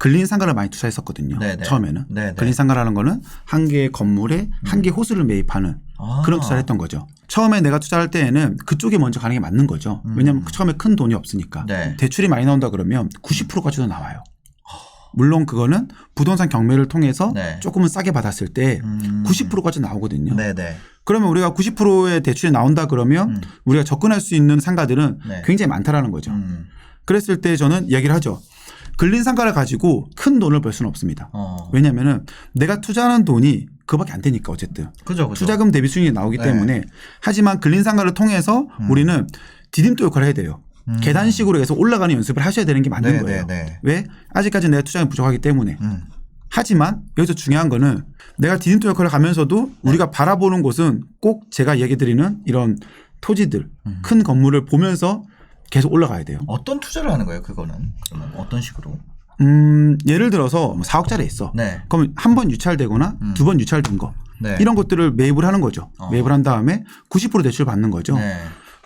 근린상가를 많이 투자했었거든요. 네네. 처음에는. 네네. 근린상가라는 거는 한 개의 건물에 한 개의 호수를 매입하는 그런 투자를 했던 거죠. 처음에 내가 투자할 때에는 그쪽에 먼저 가는 게 맞는 거죠. 왜냐하면 처음에 큰 돈이 없으니까. 네. 대출이 많이 나온다 그러면 90%까지도 나와요. 물론 그거는 부동산 경매를 통해서 네. 조금은 싸게 받았을 때 90%까지 나오거든요. 네네. 그러면 우리가 90%의 대출이 나온다 그러면 우리가 접근할 수 있는 상가들은 네. 굉장히 많다라는 거죠. 그랬을 때 저는 이야기를 하죠. 근린상가를 가지고 큰 돈을 벌 수는 없습니다. 왜냐하면 내가 투자하는 돈이 그밖에 안 되니까 어쨌든. 그죠. 투자금 대비 수익이 나오기 네. 때문에 하지만 근린상가를 통해서 우리는 디딤돌 역할을 해야 돼요. 계단식으로 해서 올라가는 연습을 하셔야 되는 게 맞는 네, 거예요. 네, 네. 왜? 아직까지 내가 투자금이 부족하기 때문에. 하지만 여기서 중요한 거는 내가 디딤돌 역할을 가면서도 우리가 바라보는 곳은 꼭 제가 얘기 드리는 이런 토지들 큰 건물을 보면서 계속 올라가야 돼요. 어떤 투자를 하는 거예요? 그거는 그러면 어떤 식으로? 예를 들어서 4억짜리 있어. 네. 그럼 한 번 유찰되거나 두 번 유찰된 거 네. 이런 것들을 매입을 하는 거죠. 매입을 한 다음에 90% 대출 받는 거죠. 네.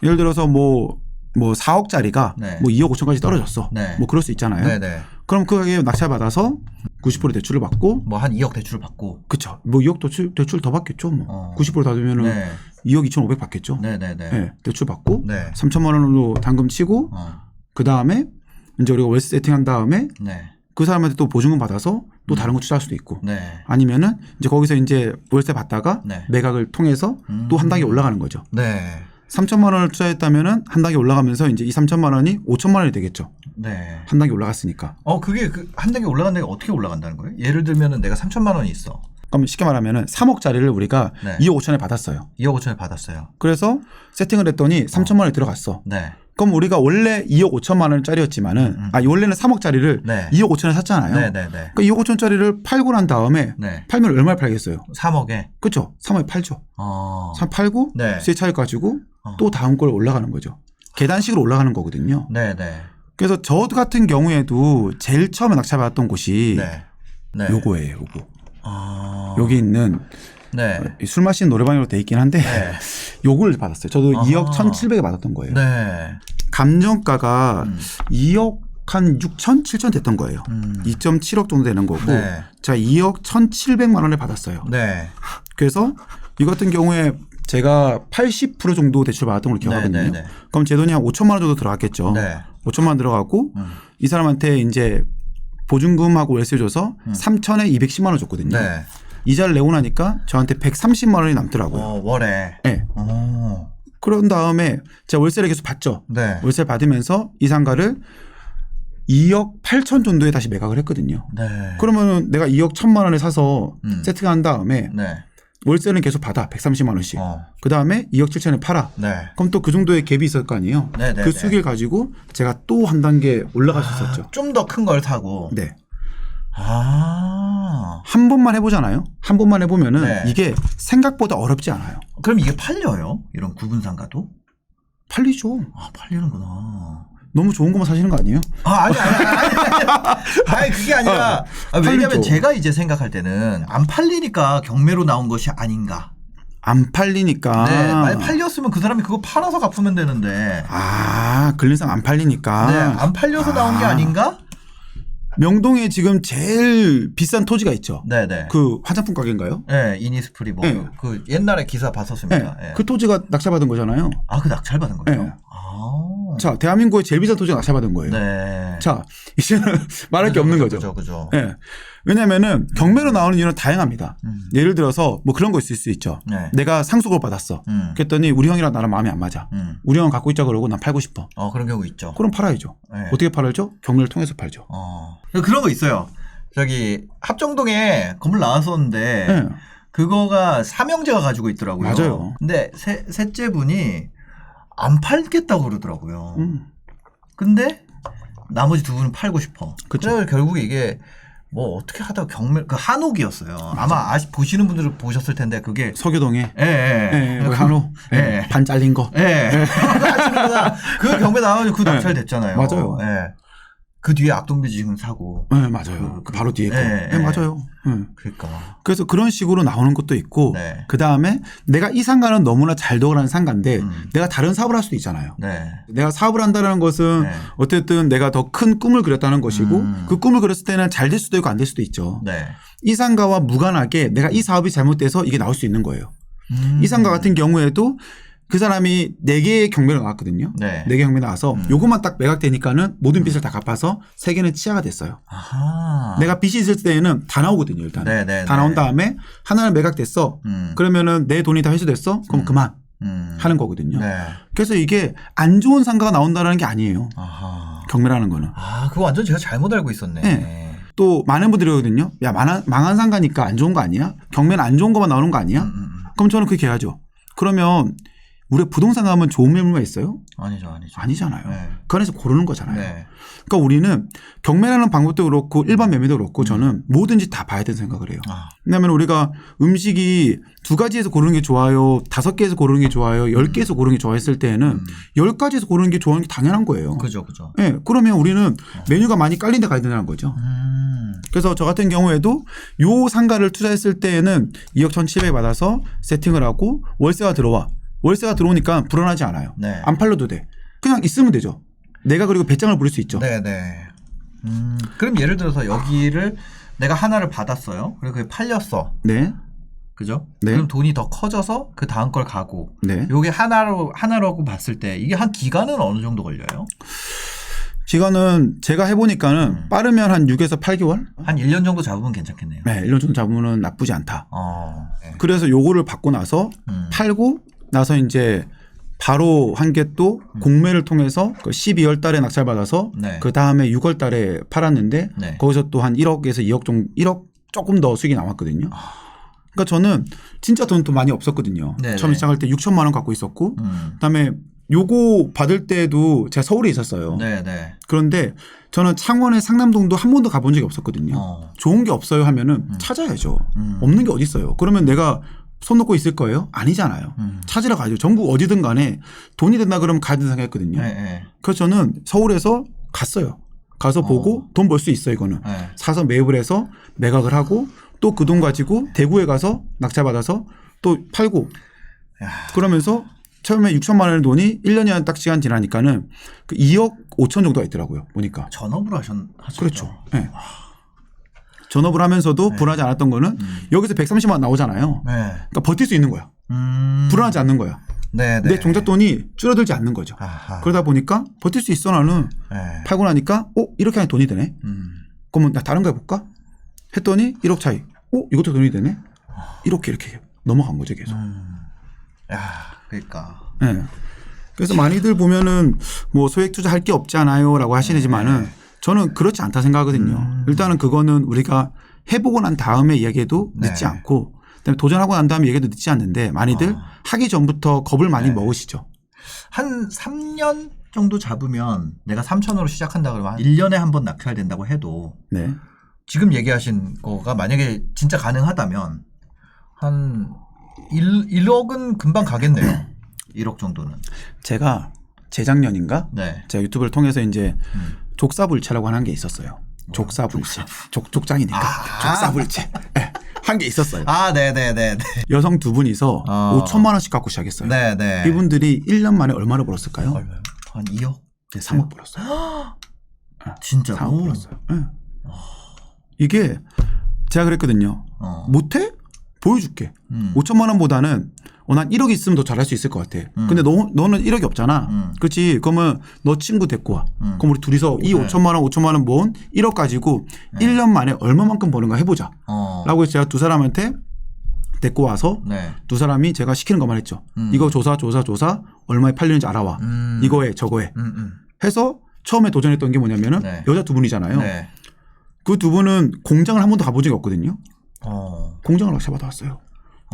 예를 들어서 뭐 4억짜리가 네. 뭐 2억 5천까지 떨어졌어. 네. 뭐 그럴 수 있잖아요. 네네. 그럼 그 가격에 낙찰받아서 90% 대출을 받고 뭐 한 2억 대출을 받고. 그렇죠. 뭐 2억 대출 더 받겠죠. 뭐 90%다 되면은 네. 2억 2,500 받겠죠. 네네네. 네, 대출 받고 네. 3천만 원으로 당금 치고 그 다음에 이제 우리가 월세 세팅한 다음에 네. 그 사람한테 또 보증금 받아서 또 다른 거 투자할 수도 있고 네. 아니면은 이제 거기서 이제 월세 받다가 네. 매각을 통해서 또 한 단계 올라가는 거죠. 네. 3천만 원을 투자했다면은 한 단계 올라가면서 이제 이 3천만 원이 5천만 원이 되겠죠. 네. 한 단계 올라갔으니까. 그게 한 단계 올라간 데가 어떻게 올라간다는 거예요? 예를 들면은 내가 3천만 원이 있어. 그럼 쉽게 말하면은 3억짜리를 우리가 네. 2억 5천에 받았어요. 2억 5천에 받았어요. 그래서 세팅을 했더니 3천만 원이 들어갔어. 네. 그럼 우리가 원래 2억 5천만 원짜리였지만은 원래는 3억짜리를 네. 2억 5천에 샀잖아요. 네네네. 그러니까 2억 5천짜리를 팔고 난 다음에 네. 팔면 얼마에 팔겠어요? 3억에. 그렇죠. 3억에 팔죠. 3 팔고 네. 수익 차익 가지고 또 다음 걸 올라가는 거죠. 계단식으로 올라가는 거거든요. 네네. 그래서 저 같은 경우에도 제일 처음에 낙찰받았던 곳이 네. 네. 요거예요. 요거. 여기 있는 네. 술 마시는 노래방으로 돼 있긴 한데 네. 요거를 받았어요. 저도 2억 1,700에 받았던 거예요. 네. 감정가가 2억 한 6천, 7천 됐던 거예요. 2.7억 정도 되는 거고 네. 제가 2억 1,700만 원에 받았어요. 네. 그래서 이 같은 경우에 제가 80% 정도 대출 받았던 걸 기억하거든요. 네, 네, 네. 그럼 제 돈이 한 5천만 원 정도 들어갔겠죠. 네. 5천만 원 들어가고 이 사람한테 이제 보증금하고 월세 줘서 3천에 210만 원 줬거든요. 네. 이자를 내고 나니까 저한테 130만 원이 남더라고요. 월에. 네. 그런 다음에 제가 월세를 계속 받죠. 네. 월세를 받으면서 이 상가를 2억 8천 정도에 다시 매각을 했거든요. 네. 그러면 내가 2억 1천만 원에 사서 세팅한 다음에 네. 월세는 계속 받아 130만 원씩. 그 다음에 2억 7천에 팔아. 네. 그럼 또 그 정도의 갭이 있을 거 아니에요. 네, 네, 그 네. 수익을 가지고 제가 또 한 단계 올라갈 수 있었죠. 좀 더 큰 걸 사고. 네. 한 번만 해보잖아요. 한 번만 해보면은 네. 이게 생각보다 어렵지 않아요. 그럼 이게 팔려요? 이런 구분상가도? 팔리죠. 팔리는구나. 너무 좋은 것만 사시는 거 아니에요? 아니 그게 아니라 왜냐면 팔리죠. 제가 이제 생각할 때는 안 팔리니까 경매로 나온 것이 아닌가. 안 팔리니까. 네, 만약 팔렸으면 그 사람이 그거 팔아서 갚으면 되는데. 근린상 안 팔리니까. 네, 안 팔려서 나온 게 아닌가? 명동에 지금 제일 비싼 토지가 있죠. 네네. 그 화장품 가게인가요? 네, 이니스프리 뭐. 네. 그 옛날에 기사 봤었습니다. 네. 네. 그 토지가 낙찰받은 거잖아요. 그 낙찰받은 거예요? 네. 자, 대한민국의 제일 비싼 토지가 낙찰받은 거예요. 네. 자, 이제는 말할 게 없는 거죠. 그죠. 네. 왜냐면은 경매로 나오는 이유는 다양합니다. 예를 들어서 뭐 그런 거 있을 수 있죠. 네. 내가 상속을 받았어. 그랬더니 우리 형이랑 나랑 마음이 안 맞아. 우리 형은 갖고 있자 그러고 난 팔고 싶어. 그런 경우 있죠. 그럼 팔아야죠. 네. 어떻게 팔아야죠? 경매를 통해서 팔죠. 그런 거 있어요. 저기 합정동에 건물 나왔었는데 네. 그거가 삼형제가 가지고 있더라고요. 맞아요. 근데 셋째 분이 안 팔겠다고 그러더라고요. 근데 나머지 두 분은 팔고 싶어. 그래서 결국에 이게 뭐 어떻게 하다가 경매 그 한옥이었어요. 아마 보시는 분들은 보셨을 텐데 그게 서교동에 한옥. 반 잘린 거. 그 경매 나와가지고 그 낙찰 됐잖아요. 맞아요. 그 뒤에 악동뮤직 지금 사고. 네, 맞아요. 그 바로 뒤에 거. 네, 네, 맞아요. 네. 그러니까. 그래서 그런 식으로 나오는 것도 있고 네. 그다음에 내가 이 상가는 너무나 잘 돌아가는 상가인데 내가 다른 사업을 할 수도 있잖아요. 네. 내가 사업을 한다는 것은 네. 어쨌든 내가 더 큰 꿈을 그렸다는 것이고 그 꿈을 그렸을 때는 잘 될 수도 있고 안 될 수도 있죠. 네. 이 상가와 무관하게 내가 이 사업이 잘못돼서 이게 나올 수 있는 거예요. 이 상가 같은 경우에도 그 사람이 4개의 경매로 나왔거든요. 네. 4개 경매 나와서 요것만 딱 매각되니까는 모든 빚을 다 갚아서 3개는 치아가 됐어요. 아하. 내가 빚이 있을 때에는 다 나오거든요. 일단 네. 다 나온 다음에 하나는 매각됐어. 그러면은 내 돈이 다 회수됐어. 그럼 그만 하는 거거든요. 네. 그래서 이게 안 좋은 상가가 나온다는 게 아니에요. 아하. 경매라는 거는. 아, 그거 완전 제가 잘못 알고 있었네. 네. 또 많은 분들이 그러거든요. 야, 망한 상가니까 안 좋은 거 아니야? 경매는 안 좋은 것만 나오는 거 아니야? 그럼 저는 그렇게 해야죠. 그러면 우리가 부동산 가면 좋은 매물만 있어요? 아니죠. 아니잖아요. 네. 그 안에서 고르는 거잖아요. 네. 그러니까 우리는 경매라는 방법도 그렇고 일반 매매도 그렇고 저는 뭐든지 다 봐야 된다는 생각을 해요. 왜냐하면 우리가 음식이 2가지에서 고르는 게 좋아요, 5개에서 고르는 게 좋아요, 10개에서 고르는 게 좋아했을 때는 10가지에서 고르는 게 좋아하는 게 당연한 거예요. 그죠. 네, 그러면 우리는 메뉴가 많이 깔린 데 가야 된다는 거죠. 그래서 저 같은 경우에도 요 상가를 투자했을 때에는 2억 1,700 받아서 세팅을 하고 월세가 들어와. 월세가 들어오니까 불안하지 않아요. 네. 안 팔려도 돼. 그냥 있으면 되죠. 내가 그리고 배짱을 부릴 수 있죠. 네네. 그럼 예를 들어서 여기를 내가 하나를 받았어요. 그리고 그게 팔렸어. 네. 그죠? 네. 그럼 돈이 더 커져서 그 다음 걸 가고. 네. 요게 하나라고 봤을 때 이게 한 기간은 어느 정도 걸려요? 기간은 제가 해보니까는 빠르면 한 6에서 8개월? 한 1년 정도 잡으면 괜찮겠네요. 네. 1년 정도 잡으면 나쁘지 않다. 네. 그래서 요거를 받고 나서 팔고 나서 이제 바로 한 게 또 공매를 통해서 그 12월 달에 낙찰받아서 네. 그 다음에 6월 달에 팔았는데 네. 거기서 또 한 1억에서 2억 정도, 1억 조금 더 수익이 남았거든요. 그러니까 저는 진짜 돈도 많이 없었거든요. 네네. 처음 시작할 때 6천만 원 갖고 있었고 그다음에 요거 받을 때도 제가 서울에 있었어요. 네네. 그런데 저는 창원의 상남동도 한 번도 가본 적이 없었거든요. 좋은 게 없어요 하면은 찾아야죠. 없는 게 어디 있어요. 그러면 내가 손 놓고 있을 거예요? 아니잖아요. 찾으러 가죠. 전국 어디든 간에 돈이 된다 그러면 가야 된다 생각했거든요. 네. 그래서 저는 서울에서 갔어요. 가서 보고 돈 벌 수 있어 이거는. 네. 사서 매입을 해서 매각을 하고 또 그 돈 가지고 대구에 가서 낙찰받아서 또 팔고 야. 그러면서 처음에 6천만 원의 돈이 1년이 딱 시간 지나니까는 그 2억 5천 정도가 있더라고요. 보니까. 전업으로 하셨죠? 그렇죠. 네. 전업을 하면서도 불안하지 않았던 거는 여기서 130만 원 나오잖아요. 네. 그러니까 버틸 수 있는 거야. 불안하지 않는 거야. 네. 내 종잣돈이 줄어들지 않는 거죠. 아하. 그러다 보니까 버틸 수 있어 나는. 네. 팔고 나니까 이렇게 하니 돈이 되네. 그러면 나 다른 거 해볼까? 했더니 1억 차이. 이것도 돈이 되네. 이렇게 넘어간 거죠 계속. 야, 그러니까. 네. 그래서 많이들 보면은 뭐 소액 투자할 게 없잖아요라고 하시지만은 저는 그렇지 않다 생각하거든요. 일단은 그거는 우리가 해보고 난 다음에 이야기해도 늦지 네. 않고 그다음에 도전하고 난 다음에 얘기해도 늦지 않는데 많이들 하기 전부터 겁을 많이 먹으시죠. 한 3년 정도 잡으면 내가 3천으로 시작한다 그러면 1년에 한 번 낙찰된다고 해도 네. 지금 얘기하신 거가 만약에 진짜 가능하다면 한 1억은 금방 가겠네요. 1억 정도는. 제가 재작년인가? 네. 제가 유튜브를 통해서 이제 족사불체라고 하는 게 있었어요. 족사불체. 족장이니까. 족사불체. 네. 한 게 있었어요. 네네네. 여성 2분이서 5천만 원씩 갖고 시작했어요. 네네. 이분들이 1년 만에 얼마를 벌었을까요? 얼마요? 한 2억? 네, 3억 벌었어요. 진짜로? 3억 벌었어요. 네. 이게 제가 그랬거든요. 못해? 보여줄게. 5천만 원보다는 난 1억 있으면 더 잘할 수 있을 것 같아. 근데 너는 1억이 없잖아. 그렇지? 그러면 너 친구 데리고 와. 그럼 우리 둘이서 이 5천만 원 모은 1억 가지고 1년 만에 얼마만큼 버는가 해보자. 라고 해서 제가 두 사람한테 데리고 와서 두 사람이 제가 시키는 것만 했죠. 이거 조사 얼마에 팔리는지 알아와. 이거에 저거에 해서 처음에 도전했던 게 뭐냐면은 여자 2분이잖아요. 그 2분은 공장을 한 번도 가본 적이 없거든요. 공장을 낙찰받아 왔어요.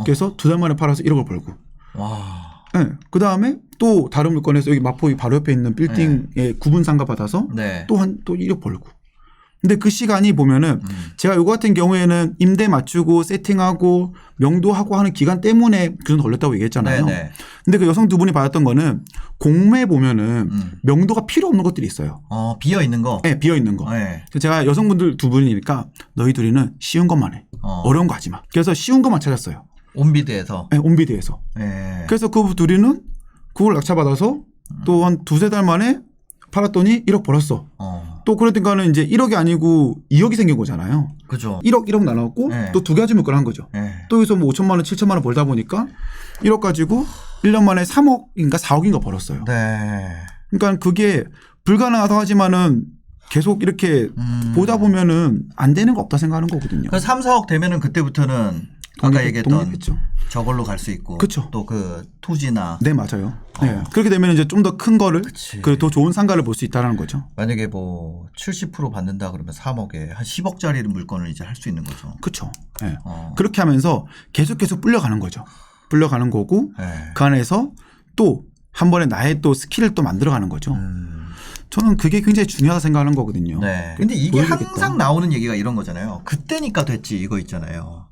그래서 2달 만에 팔아서 1억을 벌고. 와. 네. 그 다음에 또 다른 물건에서 여기 마포 바로 옆에 있는 빌딩에 구분 상가 받아서 또 1억 벌고. 근데 그 시간이 보면은 제가 요거 같은 경우에는 임대 맞추고 세팅하고 명도하고 하는 기간 때문에 그 정도 걸렸다고 얘기했잖아요. 네네. 근데 그 여성 두 분이 받았던 거는 공매 보면은 명도가 필요 없는 것들이 있어요. 비어 있는 거. 네, 비어 있는 거. 네. 그래서 제가 여성분들 두 분이니까 너희 둘이는 쉬운 것만 해. 어려운 거 하지 마. 그래서 쉬운 것만 찾았어요. 온비드에서. 네, 온비드에서. 네. 그래서 그 둘이는 그걸 낙찰받아서 또 한 두세 달 만에 팔았더니 1억 벌었어. 또 그러니까는 이제 1억이 아니고 2억이 생긴 거잖아요. 그죠. 1억 나눠갖고 네. 또 두 가지 물건을 한 거죠. 네. 또 여기서 뭐 5천만 원, 7천만 원 벌다 보니까 1억 가지고 1년 만에 3억인가 4억인가 벌었어요. 네. 그러니까 그게 불가능하다고 하지만은 계속 이렇게 보다 보면은 안 되는 거 없다 생각하는 거거든요. 그 3, 4억 되면은 그때부터는 아까 얘기했던 독립했죠. 저걸로 갈 수 있고. 그쵸. 또 그 토지나. 네, 맞아요. 네. 그렇게 되면 이제 좀 더 큰 거를 그리고 더 좋은 상가를 볼 수 있다는 거죠. 만약에 뭐 70% 받는다 그러면 3억에 한 10억짜리 물건을 이제 할 수 있는 거죠. 그렇죠. 네. 그렇게 하면서 계속 불려가는 거죠. 불려가는 거고 네. 그 안에서 또 한 번에 나의 또 스킬을 또 만들어가는 거죠. 저는 그게 굉장히 중요하다 생각하는 거거든요. 네. 근데 이게 보여주겠다. 항상 나오는 얘기가 이런 거잖아요. 그때니까 됐지 이거 있잖아요.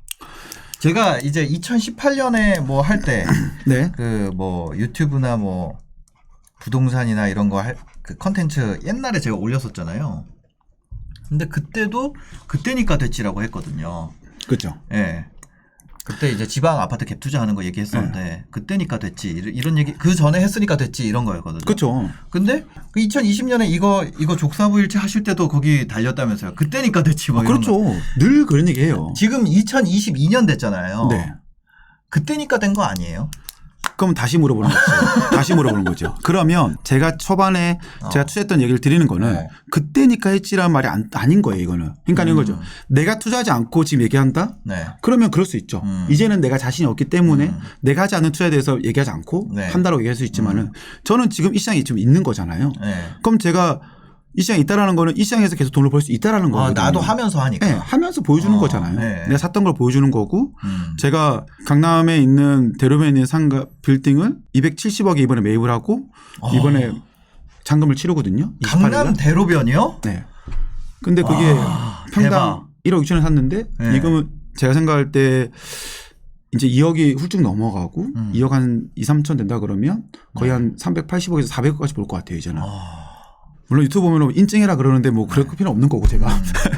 제가 이제 2018년에 뭐 할 때 네. 그 뭐 유튜브나 뭐 부동산이나 이런 거 할 그 컨텐츠 옛날에 제가 올렸었잖아요. 근데 그때도 그때니까 됐지라고 했거든요. 그렇죠. 예. 네. 그때 이제 지방 아파트 갭 투자하는 거 얘기했었는데 그때니까 됐지 이런 얘기 그 전에 했으니까 됐지 이런 거였거든요. 그렇죠. 근데 그 2020년에 이거 족사부일체 하실 때도 거기 달렸다면서요. 그때니까 됐지 뭐 이런 그렇죠. 거. 늘 그런 얘기해요. 지금 2022년 됐잖아요. 네. 그때니까 된 거 아니에요? 그럼 다시 물어보는 거죠. 다시 물어보는 거죠. 그러면 제가 초반에 제가 투자했던 얘기를 드리는 거는 네. 그때니까 했지라는 말이 아닌 거예요. 이거는. 그러니까 이거죠. 내가 투자하지 않고 지금 얘기한다? 네. 그러면 그럴 수 있죠. 이제는 내가 자신이 없기 때문에 내가 하지 않는 투자에 대해서 얘기하지 않고 네. 한다라고 얘기할 수 있지만은 저는 지금 이 시장이 지금 있는 거잖아요. 네. 그럼 제가 이 시장이 있다라는 거는 이 시장에서 계속 돈을 벌 수 있다라는 거거든요. 나도 하면서 하니까. 네, 하면서 보여주는 거잖아요. 네. 내가 샀던 걸 보여주는 거고 제가 강남에 있는 대로변에 있는 상가 빌딩을 270억에 이번에 매입을 하고 이번에 잔금을 치르거든요. 28일 날. 강남 대로변이요? 네. 근데 그게 평당 대박. 1억 6천에 샀는데 네. 이거는 제가 생각할 때 이제 2억이 훌쩍 넘어가고 2억 한 2, 3천 된다 그러면 거의 한 380억에서 400억까지 볼 것 같아요 이제는. 물론 유튜브 보면 인증해라 그러는데 뭐 그럴 필요 없는 거고 제가.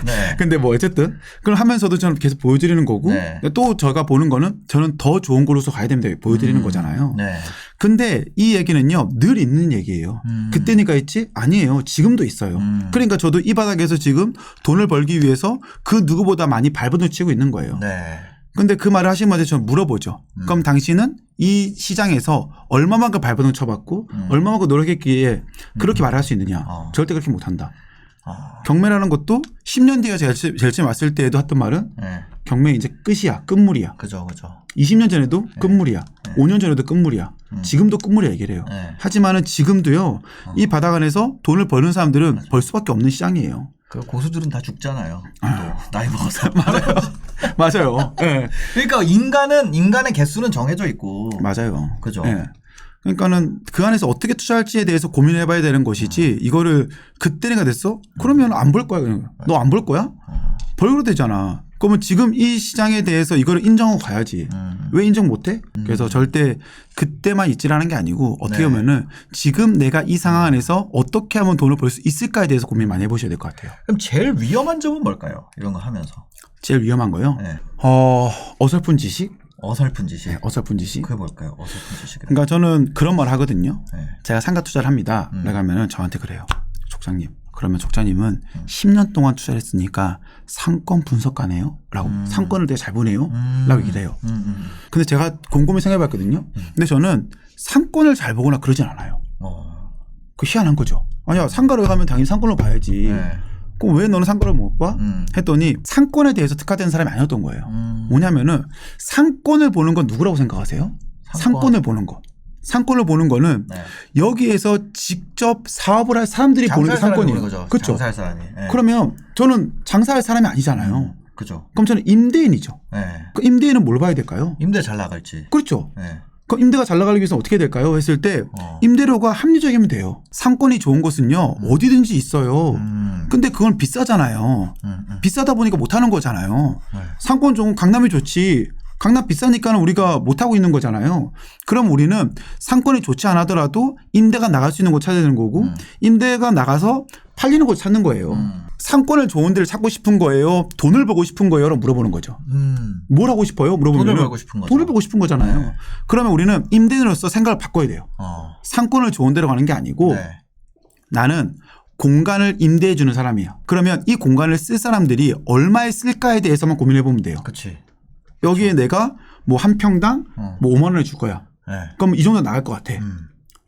네. 근데 뭐 어쨌든 그걸 하면서도 저는 계속 보여드리는 거고 네. 또 제가 보는 거는 저는 더 좋은 걸로서 가야 됩니다. 보여드리는 거잖아요. 네. 근데 이 얘기는요 늘 있는 얘기예요. 그때니까 있지? 아니에요. 지금도 있어요. 그러니까 저도 이 바닥에서 지금 돈을 벌기 위해서 그 누구보다 많이 발버둥 치고 있는 거예요. 네. 근데 그 말을 하시면 저는 물어보죠. 그럼 당신은 이 시장에서 얼마만큼 발버둥 쳐봤고 얼마만큼 노력했기에 그렇게 말할 수 있느냐. 절대 그렇게 못한다. 경매라는 것도 10년 뒤에 제가 제일 처음 왔을 때에도 했던 말은 네. 경매 이제 끝이야. 끝물이야. 그죠. 20년 전에도 끝물이야. 5년 전에도 끝물이야. 지금도 끝물이야 얘기를 해요. 네. 하지만은 지금도요. 이 바닥 안에서 돈을 버는 사람들은 벌 수밖에 없는 시장이에요. 그 고수들은 다 죽잖아요. 또 나이 먹어서. 맞아요. 네. 그러니까 인간의 개수는 정해져 있고. 맞아요. 그죠. 네. 그러니까는 그 안에서 어떻게 투자할지에 대해서 고민해 봐야 되는 것이지 이거를 그때가 됐어? 그러면 안 볼 거야. 너 안 볼 거야? 벌거로 되잖아. 그러면 지금 이 시장에 대해서 이거를 인정하고 가야지. 왜 인정 못 해? 그래서 절대 그때만 있지라는 게 아니고 어떻게 보면은 지금 내가 이 상황 안에서 어떻게 하면 돈을 벌 수 있을까에 대해서 고민 많이 해보셔야 될 것 같아요. 그럼 제일 위험한 점은 뭘까요? 이런 거 하면서. 제일 위험한 거요? 네. 어설픈 지식? 어설픈 지식. 네, 어설픈 지식. 그게 뭘까요? 어설픈 지식. 그러니까 저는 그런 말 하거든요. 네. 제가 상가 투자를 합니다. 그러면은 저한테 그래요. 족장님. 그러면 족장님은 10년 동안 투자를 했으니까 상권 분석가네요? 라고. 상권을 되게 잘 보네요? 라고 얘기를 해요. 근데 제가 곰곰이 생각해 봤거든요. 근데 저는 상권을 잘 보거나 그러진 않아요. 그 희한한 거죠. 아니야, 상가를 가면 당연히 상권을 봐야지. 네. 그럼 왜 너는 상권을 못 봐? 했더니 상권에 대해서 특화된 사람이 아니었던 거예요. 뭐냐면은 상권을 보는 건 누구라고 생각하세요? 상권을 보는 거. 상권을 보는 거는 네. 여기에서 직접 사업을 할 사람들이 보는 게 상권이에요. 그렇죠. 장사할 사람이. 네. 그러면 저는 장사할 사람이 아니잖아요. 그죠. 그럼 저는 임대인이죠. 네. 그 임대인은 뭘 봐야 될까요? 임대 잘 나갈지. 그렇죠. 네. 그럼 임대가 잘 나가기 위해서 어떻게 될까요? 했을 때 임대료가 합리적이면 돼요. 상권이 좋은 곳은요. 어디든지 있어요. 근데 그건 비싸잖아요. 비싸다 보니까 못하는 거잖아요. 네. 상권 좋은 강남이 좋지. 강남 비싸니까 우리가 못하고 있는 거잖아요. 그럼 우리는 상권이 좋지 않아더라도 임대가 나갈 수 있는 곳 찾아야 되는 거고 임대가 나가서 팔리는 곳 찾는 거예요. 상권을 좋은 데를 찾고 싶은 거예요. 돈을 벌고 싶은 거예요? 라고 물어보는 거죠. 뭘 하고 싶어요? 물어보면 돈을 벌고 싶은 거죠. 돈을 벌고 싶은 거잖아요. 네. 그러면 우리는 임대인으로서 생각을 바꿔야 돼요. 상권을 좋은 데로 가는 게 아니고 네. 나는 공간을 임대해 주는 사람이에요. 그러면 이 공간을 쓸 사람들이 얼마에 쓸까에 대해서만 고민해 보면 돼요. 그렇지. 여기에 내가 뭐 한 평당 뭐 5만 원을 줄 거야. 네. 그럼 이 정도 나갈 것 같아.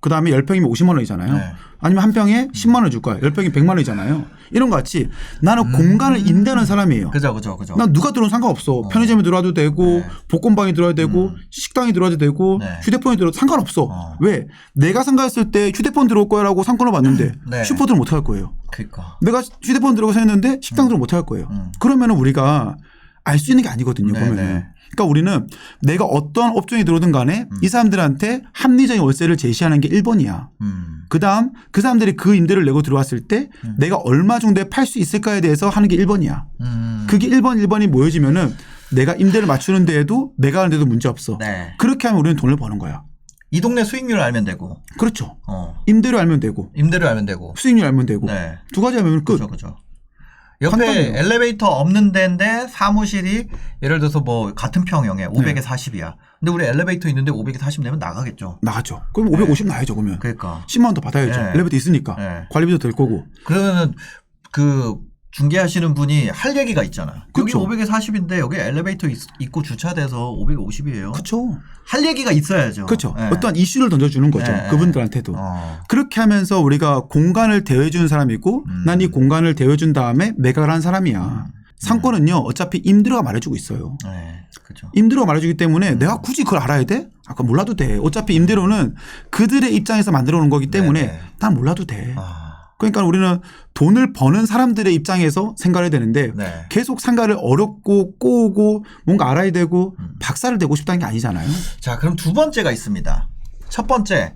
그 다음에 10평이면 50만 원이잖아요. 네. 아니면 한 평에 10만 원 줄 거야. 10평이 100만 원이잖아요. 이런 거 같이 나는 공간을 임대하는 사람이에요. 그죠. 난 누가 들어도 상관없어. 편의점에 들어와도 되고 네. 복권방에 들어와도 되고 식당에 들어와도 되고 네. 휴대폰에 들어와도 상관없어. 왜? 내가 생각했을 때 휴대폰 들어올 거야라고 상권을 봤는데 네. 슈퍼들은 못할 거예요. 그러니까. 내가 휴대폰 들어가서 했는데 식당들은 못할 거예요. 그러면 우리가 알 수 있는 게 아니거든요. 네, 보면은. 네. 그러니까 우리는 내가 어떠한 업종이 들어오든 간에 이 사람들한테 합리적인 월세를 제시하는 게 1번이야. 그다음 그 사람들이 그 임대를 내고 들어왔을 때 내가 얼마 정도에 팔 수 있을까에 대해서 하는 게 1번이야. 그게 1번이 모여지면은 내가 임대를 맞추는 데에도 내가 하는 데도 문제 없어. 네. 그렇게 하면 우리는 돈을 버는 거야. 이 동네 수익률 알면 되고. 그렇죠. 임대료 알면 되고 임대료 알면 되고. 수익률 알면 되고 네. 두 가지 하면 끝. 그죠. 옆에 간단해요. 엘리베이터 없는 데인데 사무실이 예를 들어서 뭐 같은 평형에 500에 40이야. 근데 우리 엘리베이터 있는데 500에 40 내면 나가겠죠. 나가죠. 그럼 550 나야죠. 그러면. 그러니까. 10만 원 더 받아야죠. 네. 엘리베이터 있으니까. 네. 관리비도 될 거고. 그러면은 그 중개하시는 분이 할 얘기가 있잖아요. 그쵸. 여기 500에 40인데 여기 엘리베이터 있고 주차돼서 550이에요. 그렇죠. 할 얘기가 있어야죠. 그렇죠. 네. 어떠한 이슈를 던져주는 거죠. 네. 그분들한테도. 그렇게 하면서 우리가 공간을 대여해주는 사람이고 난 이 공간을 대여해준 다음에 매각을 한 사람이야. 상권은요. 어차피 임대료가 말해주고 있어요. 네. 그렇죠. 임대료가 말해주기 때문에 내가 굳이 그걸 알아야 돼? 아까 몰라도 돼. 어차피 임대료는 그들의 입장에서 만들어 놓은 거기 때문에 네네. 난 몰라도 돼. 아. 그러니까 우리는 돈을 버는 사람들의 입장에서 생각을 해야 되는데 네. 계속 생각을 어렵고 꼬우고 뭔가 알아야 되고 박사를 되고 싶다는 게 아니잖아요. 자, 그럼 두 번째가 있습니다. 첫 번째,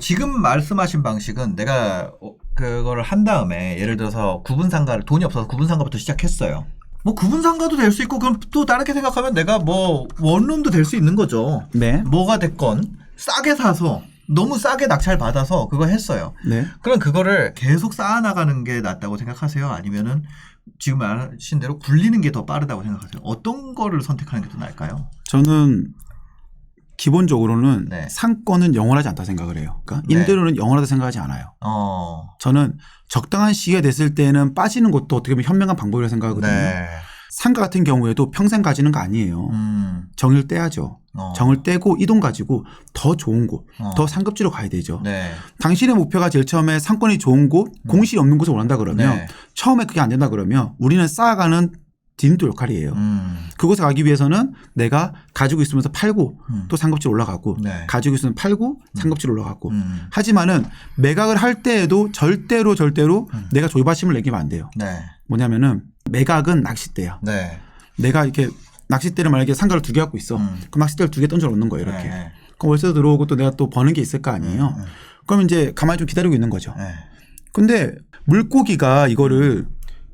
지금 말씀하신 방식은 내가 그거를 한 다음에 예를 들어서 구분상가를 돈이 없어서 구분상가부터 시작했어요. 뭐 구분상가도 될 수 있고 그럼 또 다르게 생각하면 내가 뭐 원룸도 될 수 있는 거죠. 네. 뭐가 됐건 싸게 사서 너무 싸게 낙찰 받아서 그거 했어요. 네. 그럼 그거를 계속 쌓아나가는 게 낫다고 생각하세요? 아니면은 지금 말하신 대로 굴리는 게 더 빠르다고 생각하세요? 어떤 거를 선택하는 게 더 나을까요? 저는 기본적으로는 네. 상권은 영원하지 않다 생각을 해요. 그러니까 네. 임대료는 영원하다 생각하지 않아요. 저는 적당한 시기가 됐을 때는 빠지는 것도 어떻게 보면 현명한 방법이라고 생각하거든요. 네. 상가 같은 경우에도 평생 가지는 거 아니에요. 정을 떼야죠. 정을 떼고 이 돈 가지고 더 좋은 곳, 더 상급지로 가야 되죠. 네. 당신의 목표가 제일 처음에 상권이 좋은 곳, 공실이 없는 곳을 원한다 그러면 네. 처음에 그게 안 된다 그러면 우리는 쌓아가는 디딤돌 역할이에요. 그곳에 가기 위해서는 내가 가지고 있으면서 팔고 또 상급지로 올라가고 네. 가지고 있으면 팔고 상급지로 올라가고 하지만은 매각을 할 때에도 절대로 내가 조이바심을 내기면 안 돼요. 네. 뭐냐면은 매각은 낚싯대야. 네. 내가 이렇게 낚싯대를 만약에 상가를 2개 갖고 있어. 그럼 낚싯대를 2개 던져 놓는 거예요. 이렇게. 네. 그럼 월세도 들어오고 또 내가 또 버는 게 있을 거 아니에요. 그럼 이제 가만히 좀 기다리고 있는 거죠. 네. 근데 물고기가 이거를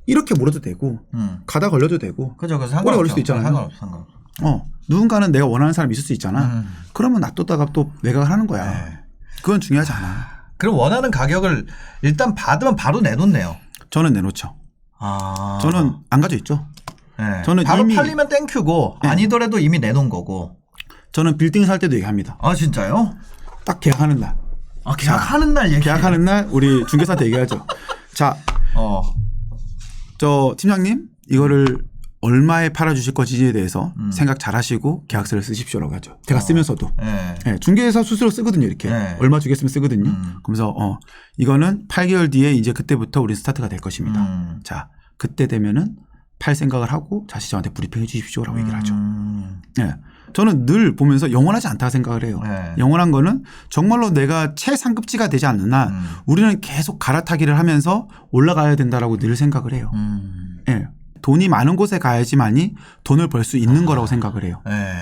이렇게 물어도 되고 가다 걸려도 되고 그죠. 오래 걸릴 수도 있잖아요. 상관없어. 누군가는 내가 원하는 사람이 있을 수 있잖아. 그러면 놔뒀다가 또 매각을 하는 거야. 네. 그건 중요하지 않아. 그럼 원하는 가격을 일단 받으면 바로 내놓네요. 저는 내놓죠. 아. 저는 안 가져 있죠. 네. 저는 바로 이미 팔리면 땡큐고 네. 아니더라도 이미 내놓은 거고. 저는 빌딩 살 때도 얘기합니다. 아 진짜요? 딱 계약하는 날. 아 계약하는 날 얘기. 계약하는 날 우리 중개사한테 얘기하죠. 자, 저 팀장님 이거를 얼마에 팔아주실 것인지에 대해서 생각 잘 하시고 계약서를 쓰십시오라고 하죠. 제가 쓰면서도. 네. 네, 중개사 스스로 쓰거든요. 이렇게. 네. 얼마 주겠으면 쓰거든요. 그러면서 이거는 8개월 뒤에 이제 그때부터 우리 스타트가 될 것입니다. 자, 그때 되면은 팔 생각을 하고 다시 저한테 브리핑 해 주십시오라고 얘기를 하죠. 네. 저는 늘 보면서 영원하지 않다고 생각을 해요. 네. 영원한 거는 정말로 내가 최상급지가 되지 않는 한 우리는 계속 갈아타기를 하면서 올라가야 된다라고 늘 생각을 해요. 네. 돈이 많은 곳에 가야지만이 돈을 벌 수 있는 거라고 생각을 해요. 네.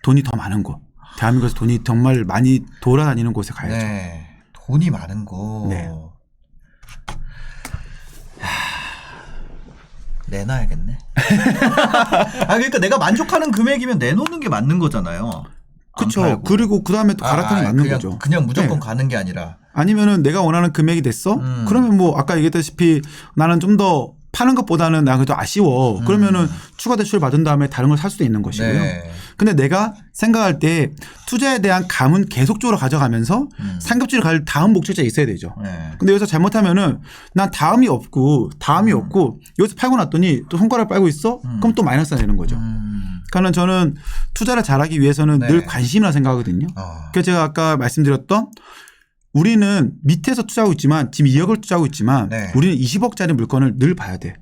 돈이 더 많은 곳. 대한민국에서 돈이 정말 많이 돌아다니는 곳에 가야죠. 네. 돈이 많은 곳. 네. 내놔야겠네. 그러니까 내가 만족하는 금액이면 내놓는 게 맞는 거잖아요. 그렇죠. 그리고 그 다음에 또 갈아타기 맞는 그냥, 거죠. 그냥 무조건 네. 가는 게 아니라. 아니면은 내가 원하는 금액이 됐어? 그러면 뭐 아까 얘기했다시피 나는 좀 더 파는 것보다는 나 그래도 아쉬워. 그러면은 추가 대출을 받은 다음에 다른 걸 살 수도 있는 것이고요. 네. 근데 내가 생각할 때 투자에 대한 감은 계속적으로 가져가면서 상급지를 갈 다음 목적지가 있어야 되죠. 네. 근데 여기서 잘못하면은 난 다음이 없고 여기서 팔고 났더니 또 손가락을 빨고 있어? 그럼 또 마이너스가 되는 거죠. 그러니까 저는 투자를 잘하기 위해서는 네. 늘 관심이라 생각하거든요. 그래서 제가 아까 말씀드렸던 우리는 밑에서 투자하고 있지만 지금 2억을 투자하고 있지만 네. 우리는 20억짜리 물건을 늘 봐야 돼.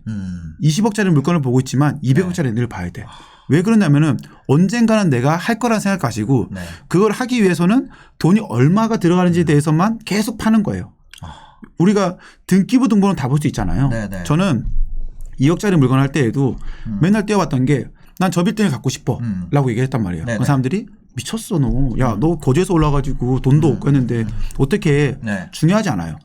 20억짜리 물건을 보고 있지만 200억짜리 늘 봐야 돼. 왜 그러냐면은 언젠가는 내가 할 거라 생각하시고 네. 그걸 하기 위해서는 돈이 얼마가 들어가는지에 대해서만 계속 파는 거예요. 우리가 등기부 등본은 다 볼 수 있잖아요. 네네. 저는 2억짜리 물건 할 때에도 맨날 떼어봤던 게 난 저 빌딩을 갖고 싶어 라고 얘기했단 말이에요. 네네. 그 사람들이 미쳤어 너. 야 너 거제에서 올라가지고 돈도 없고 했는데 어떻게 해. 네. 중요하지 않아요.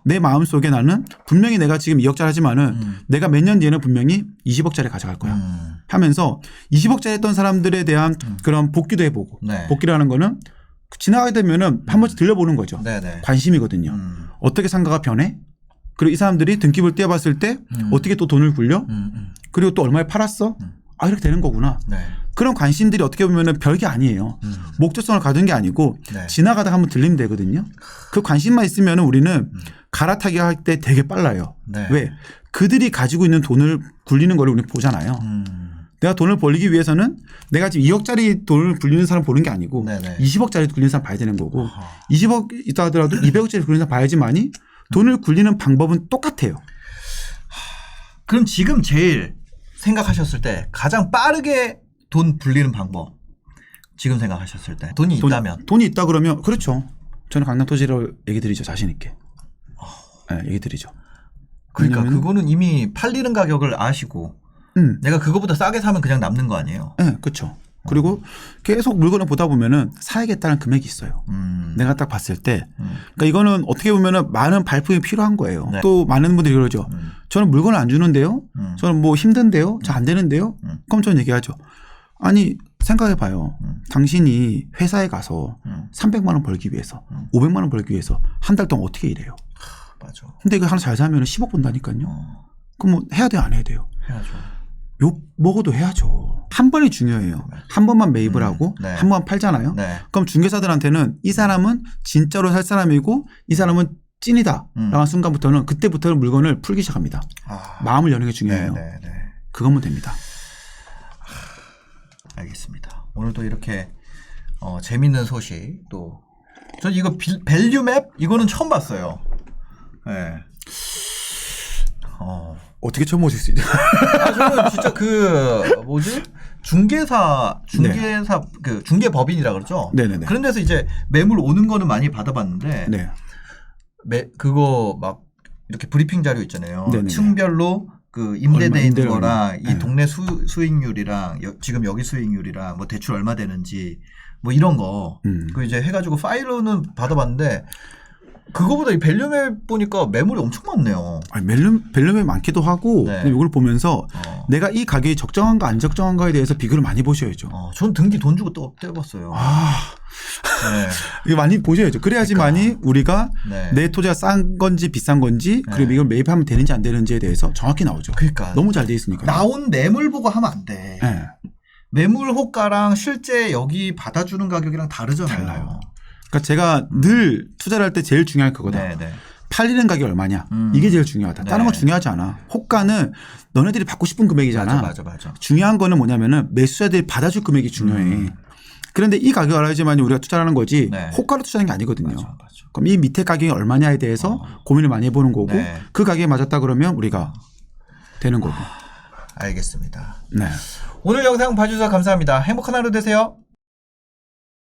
내 마음속에 나는 분명히 내가 지금 2억짜리 하지만은 내가 몇 년 뒤에는 분명히 20억짜리 가져갈 거야 하면서 20억짜리 했던 사람들에 대한 그런 복귀도 해보고 네. 복귀라는 거는 지나가게 되면은 한 번씩 들려보는 거죠. 네네. 관심이거든요. 어떻게 상가가 변해? 그리고 이 사람들이 등기부를 떼어봤을 때 어떻게 또 돈을 굴려? 그리고 또 얼마에 팔았어? 아 이렇게 되는 거구나. 네. 그런 관심들이 어떻게 보면 별게 아니에요. 목적성을 가진 게 아니고 네. 지나가다가 한번 들리면 되거든요. 그 관심만 있으면 우리는 갈아타기 할 때 되게 빨라요. 네. 왜? 그들이 가지고 있는 돈을 굴리는 걸 우리는 보잖아요. 내가 돈을 벌리기 위해서는 내가 지금 2억짜리 돈을 굴리는 사람 보는 게 아니고 네네. 20억짜리 굴리는 사람 봐야 되는 거고 20억 있다 하더라도 200억짜리 굴리는 사람 봐야지만이 돈을 굴리는 방법은 똑같아요. 그럼 지금 제일 생각하셨을 때 가장 빠르게 돈 불리는 방법 지금 생각하셨을 때 돈이 있다면 돈이 있다 그러면 그렇죠. 저는 강남토지를 얘기 드리죠. 자신 있게. 네, 얘기 드리죠. 그러니까 왜냐면은 그거는 이미 팔리는 가격을 아시고 내가 그거보다 싸게 사면 그냥 남는 거 아니에요? 네, 그렇죠. 그리고 계속 물건을 보다 보면은 사야겠다는 금액이 있어요. 내가 딱 봤을 때. 그러니까 이거는 어떻게 보면은 많은 발품이 필요한 거예요. 네. 또 많은 분들이 그러죠. 저는 물건을 안 주는데요. 저는 뭐 힘든데요. 잘 안 되는데요. 그럼 저는 얘기하죠. 아니 생각해 봐요. 당신이 회사에 가서 300만 원 벌기 위해서 500만 원 벌기 위해서 한 달 동안 어떻게 일해요. 맞아. 근데 이거 하나 잘 사면 10억 번다니까요. 그럼 뭐 해야 돼요 안 해야 돼요. 해야죠. 욕 먹어도 해야죠. 한 번이 중요해요. 한 번만 매입을 하고 네. 한 번 팔잖아요. 네. 그럼 중개사들한테는 이 사람은 진짜로 살 사람이고 이 사람은 찐이다 라는 순간부터는 그때부터는 물건을 풀기 시작합니다. 마음을 여는 게 중요해요. 네. 그거면 됩니다. 알겠습니다. 오늘도 이렇게 재밌는 소식 또 전 이거 밸류맵 이거는 처음 봤어요. 네. 어떻게 처음 보실 수 있죠? 저는 진짜 그 뭐지 중개사 그 중개법인이라 그러죠. 네네네. 그런 데서 이제 매물 오는 거는 많이 받아봤는데 네. 그거 막 이렇게 브리핑 자료 있잖아요. 네네네. 층별로 그 임대돼 있는 임대료 거랑 얼마. 이 네. 동네 수익률이랑 지금 여기 수익률이랑 뭐 대출 얼마 되는지 뭐 이런 거 그 이제 해가지고 파일로는 받아봤는데 그거보다 이 밸류맵 보니까 매물이 엄청 많네요. 아니, 밸류맵 많기도 하고 네. 이걸 보면서 내가 이 가격이 적정한가 안 적정한가에 대해서 비교를 많이 보셔야죠. 전 등기 돈 주고 또 떼봤어요. 네. 이거 많이 보셔야죠. 그래야지만이 우리가 네. 내 토지가 싼 건지 비싼 건지 그리고 네. 이걸 매입하면 되는지 안 되는지에 대해서 정확히 나오죠. 그러니까 너무 잘 돼 있으니까. 나온 매물 보고 하면 안 돼. 네. 매물 호가랑 실제 여기 받아주는 가격이랑 다르잖아요. 달라요. 그러니까 제가 늘 투자를 할 때 제일 중요한 그거다. 네. 팔리는 가격이 얼마냐. 이게 제일 중요하다. 다른 건 네. 중요하지 않아. 호가는 너네들이 받고 싶은 금액이잖아. 맞아. 중요한 거는 뭐냐면은 매수자들이 받아줄 금액이 중요해. 그런데 이 가격을 알아야지만 우리가 투자를 하는 거지 네. 호가로 투자하는 게 아니거든요. 맞아. 그럼 이 밑에 가격이 얼마냐에 대해서 고민을 많이 해보는 거고 네. 그 가격에 맞았다 그러면 우리가 되는 거고. 알겠습니다. 네. 오늘 영상 봐주셔서 감사합니다. 행복한 하루 되세요.